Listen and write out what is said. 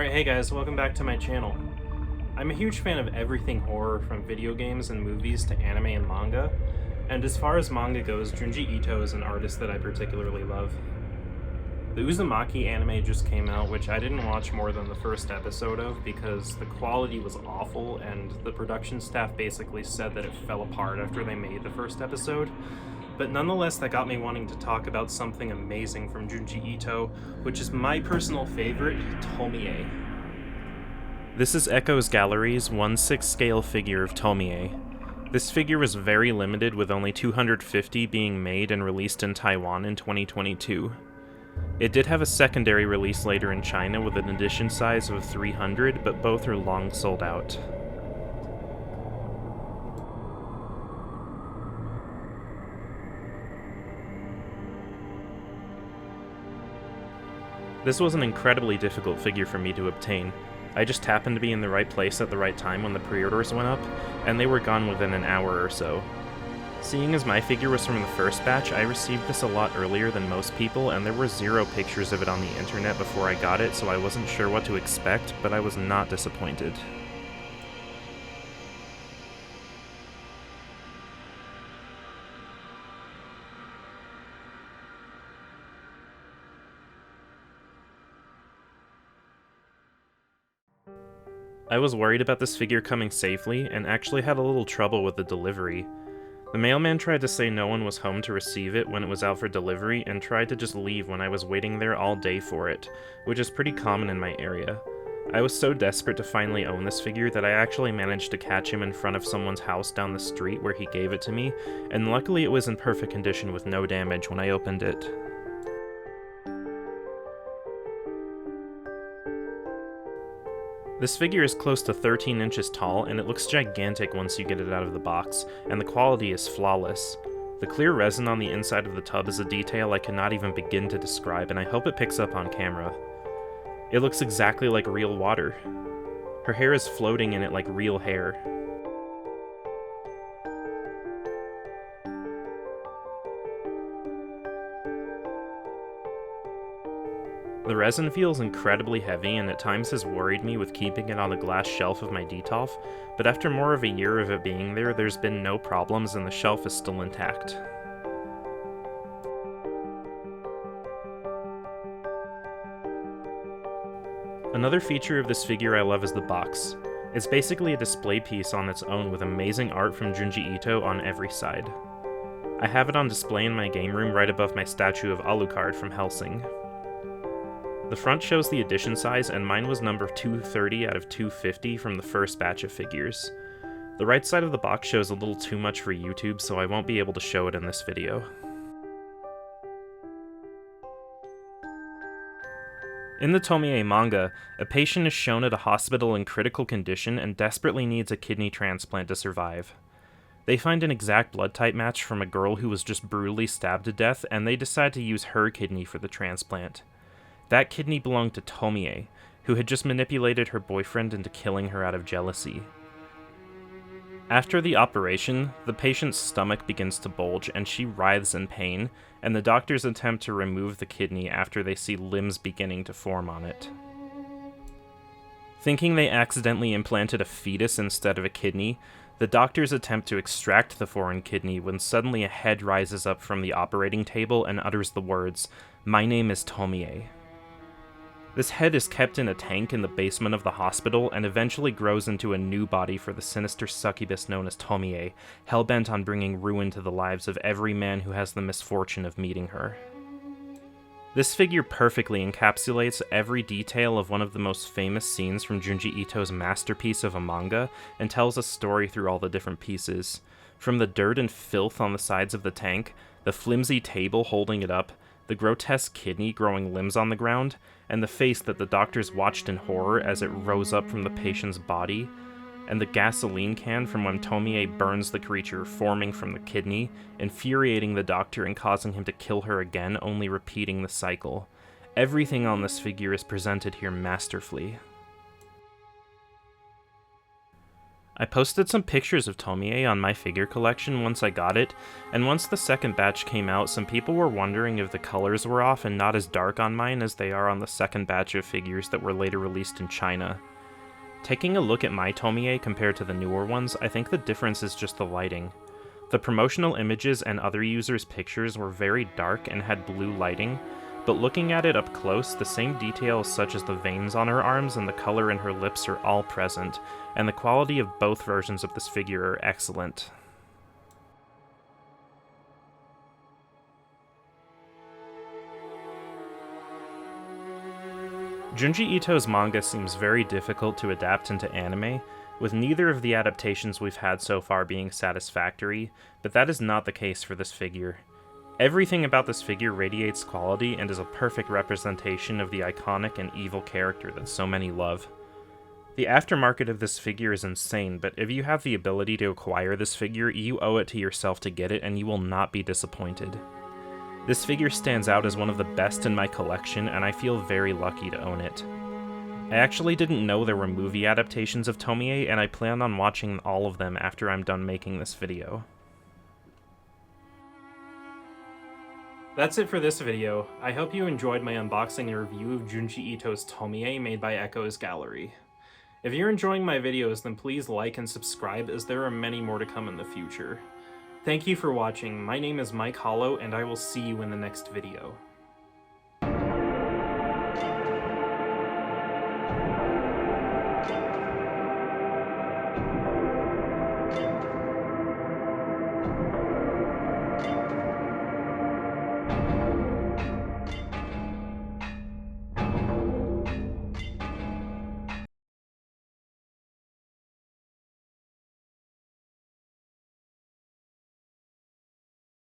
Alright, hey guys, welcome back to my channel. I'm a huge fan of everything horror, from video games and movies to anime and manga, and as far as manga goes, Junji Ito is an artist that I particularly love. The Uzumaki anime just came out, which I didn't watch more than the first episode of because the quality was awful and the production staff basically said that it fell apart after they made the first episode. But nonetheless, that got me wanting to talk about something amazing from Junji Ito, which is my personal favorite, Tomie. This is Echoes Gallery's 1/6 scale figure of Tomie. This figure was very limited, with only 250 being made and released in Taiwan in 2022. It did have a secondary release later in China with an edition size of 300, but both are long sold out. This was an incredibly difficult figure for me to obtain. I just happened to be in the right place at the right time when the pre-orders went up, and they were gone within an hour or so. Seeing as my figure was from the first batch, I received this a lot earlier than most people, and there were 0 pictures of it on the internet before I got it, so I wasn't sure what to expect, but I was not disappointed. I was worried about this figure coming safely, and actually had a little trouble with the delivery. The mailman tried to say no one was home to receive it when it was out for delivery, and tried to just leave when I was waiting there all day for it, which is pretty common in my area. I was so desperate to finally own this figure that I actually managed to catch him in front of someone's house down the street where he gave it to me, and luckily it was in perfect condition with no damage when I opened it. This figure is close to 13 inches tall, and it looks gigantic once you get it out of the box, and the quality is flawless. The clear resin on the inside of the tub is a detail I cannot even begin to describe, and I hope it picks up on camera. It looks exactly like real water. Her hair is floating in it like real hair. The resin feels incredibly heavy and at times has worried me with keeping it on the glass shelf of my detolf, but after more of a year of it being there, there's been no problems and the shelf is still intact. Another feature of this figure I love is the box. It's basically a display piece on its own with amazing art from Junji Ito on every side. I have it on display in my game room right above my statue of Alucard from Hellsing. The front shows the edition size, and mine was number 230 out of 250 from the first batch of figures. The right side of the box shows a little too much for YouTube, so I won't be able to show it in this video. In the Tomie manga, a patient is shown at a hospital in critical condition and desperately needs a kidney transplant to survive. They find an exact blood type match from a girl who was just brutally stabbed to death, and they decide to use her kidney for the transplant. That kidney belonged to Tomie, who had just manipulated her boyfriend into killing her out of jealousy. After the operation, the patient's stomach begins to bulge and she writhes in pain, and the doctors attempt to remove the kidney after they see limbs beginning to form on it. Thinking they accidentally implanted a fetus instead of a kidney, the doctors attempt to extract the foreign kidney when suddenly a head rises up from the operating table and utters the words, "My name is Tomie." This head is kept in a tank in the basement of the hospital and eventually grows into a new body for the sinister succubus known as Tomie, hell-bent on bringing ruin to the lives of every man who has the misfortune of meeting her. This figure perfectly encapsulates every detail of one of the most famous scenes from Junji Ito's masterpiece of a manga, and tells a story through all the different pieces. From the dirt and filth on the sides of the tank, the flimsy table holding it up, the grotesque kidney growing limbs on the ground, and the face that the doctors watched in horror as it rose up from the patient's body, and the gasoline can from when Tomie burns the creature forming from the kidney, infuriating the doctor and causing him to kill her again, only repeating the cycle. Everything on this figure is presented here masterfully. I posted some pictures of Tomie on my figure collection once I got it, and once the second batch came out, some people were wondering if the colors were off and not as dark on mine as they are on the second batch of figures that were later released in China. Taking a look at my Tomie compared to the newer ones, I think the difference is just the lighting. The promotional images and other users' pictures were very dark and had blue lighting, but looking at it up close, the same details such as the veins on her arms and the color in her lips are all present, and the quality of both versions of this figure are excellent. Junji Ito's manga seems very difficult to adapt into anime, with neither of the adaptations we've had so far being satisfactory, but that is not the case for this figure. Everything about this figure radiates quality and is a perfect representation of the iconic and evil character that so many love. The aftermarket of this figure is insane, but if you have the ability to acquire this figure, you owe it to yourself to get it and you will not be disappointed. This figure stands out as one of the best in my collection, and I feel very lucky to own it. I actually didn't know there were movie adaptations of Tomie, and I plan on watching all of them after I'm done making this video. That's it for this video. I hope you enjoyed my unboxing and review of Junji Ito's Tomie made by Echo's Gallery. If you're enjoying my videos, then please like and subscribe, as there are many more to come in the future. Thank you for watching. My name is Mike Hollow, and I will see you in the next video.